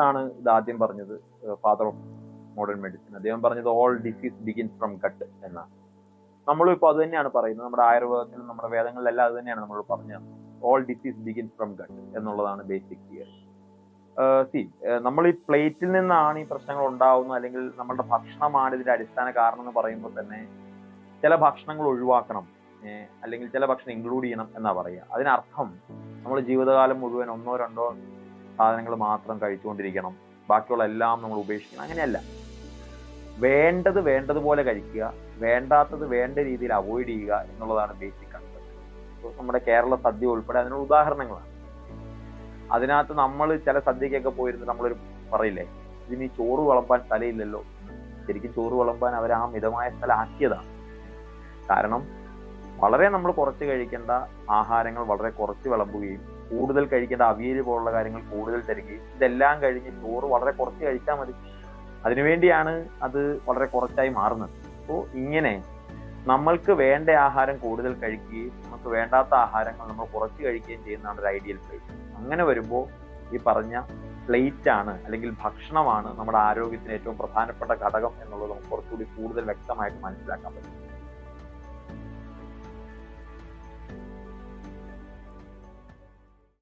ആണ് ഇത് ആദ്യം പറഞ്ഞത്, ഫാദർ ഓഫ് മോഡേൺ മെഡിസിൻ. അദ്ദേഹം പറഞ്ഞത് all disease begins from gut എന്നാണ്. നമ്മളും ഇപ്പോൾ അത് തന്നെയാണ് പറയുന്നത്. നമ്മുടെ ആയുർവേദത്തിലും നമ്മുടെ വേദങ്ങളിലെല്ലാം അത് തന്നെയാണ് നമ്മൾ പറഞ്ഞത്. All disease begins from gut എന്നുള്ളതാണ് ബേസിക് തിയറി. നമ്മൾ ഈ പ്ലേറ്റിൽ നിന്നാണ് ഈ പ്രശ്നങ്ങൾ ഉണ്ടാവുന്നത്, അല്ലെങ്കിൽ നമ്മുടെ ഭക്ഷണമാണ് ഇതിന്റെ അടിസ്ഥാന കാരണം എന്ന് പറയുമ്പോൾ തന്നെ ചില ഭക്ഷണങ്ങൾ ഒഴിവാക്കണം, അല്ലെങ്കിൽ ചില ഭക്ഷണം ഇൻക്ലൂഡ് ചെയ്യണം എന്നാ പറയുക. അതിനർത്ഥം നമ്മൾ ജീവിതകാലം മുഴുവൻ ഒന്നോ രണ്ടോ സാധനങ്ങൾ മാത്രം കഴിച്ചുകൊണ്ടിരിക്കണം, ബാക്കിയുള്ള എല്ലാം നമ്മൾ ഉപേക്ഷിക്കണം. അങ്ങനെയല്ല. വേണ്ടത് വേണ്ടതുപോലെ കഴിക്കുക, വേണ്ടാത്തത് വേണ്ട രീതിയിൽ അവോയ്ഡ് ചെയ്യുക എന്നുള്ളതാണ് ബേസിക് കൺസെപ്റ്റ്. നമ്മുടെ കേരള സദ്യ ഉൾപ്പെടെ അതിനുള്ള ഉദാഹരണങ്ങളാണ്. അതിനകത്ത് നമ്മൾ ചില സദ്യക്കൊക്കെ പോയിരുന്ന് നമ്മളൊരു പറയില്ലേ, ഇതിന് ചോറ് വിളമ്പാൻ സ്ഥലമില്ലല്ലോ. ശരിക്കും ചോറ് വിളമ്പാൻ അവർ ആ മിതമായ സ്ഥലം ആക്കിയതാണ്. കാരണം വളരെ നമ്മൾ കുറച്ച് കഴിക്കേണ്ട ആഹാരങ്ങൾ വളരെ കുറച്ച് വിളമ്പുകയും കൂടുതൽ കഴിക്കേണ്ട അവിയൽ പോലുള്ള കാര്യങ്ങൾ കൂടുതൽ തരികയും, ഇതെല്ലാം കഴിഞ്ഞ് ചോറ് വളരെ കുറച്ച് കഴിച്ചാൽ മതി. അതിനുവേണ്ടിയാണ് അത് വളരെ കുറച്ചായി മാറുന്നത്. അപ്പോൾ ഇങ്ങനെ നമ്മൾക്ക് വേണ്ട ആഹാരം കൂടുതൽ കഴിക്കുകയും നമുക്ക് വേണ്ടാത്ത ആഹാരങ്ങൾ നമ്മൾ കുറച്ച് കഴിക്കുകയും ചെയ്യുന്നതാണ് ഒരു ഐഡിയൽ പ്ലേറ്റ്. അങ്ങനെ വരുമ്പോൾ ഈ പറഞ്ഞ പ്ലേറ്റ് ആണ്, അല്ലെങ്കിൽ ഭക്ഷണമാണ് നമ്മുടെ ആരോഗ്യത്തിന് ഏറ്റവും പ്രധാനപ്പെട്ട ഘടകം എന്നുള്ളത് നമുക്ക് കുറച്ചുകൂടി കൂടുതൽ വ്യക്തമായിട്ട് മനസ്സിലാക്കാൻ പറ്റും.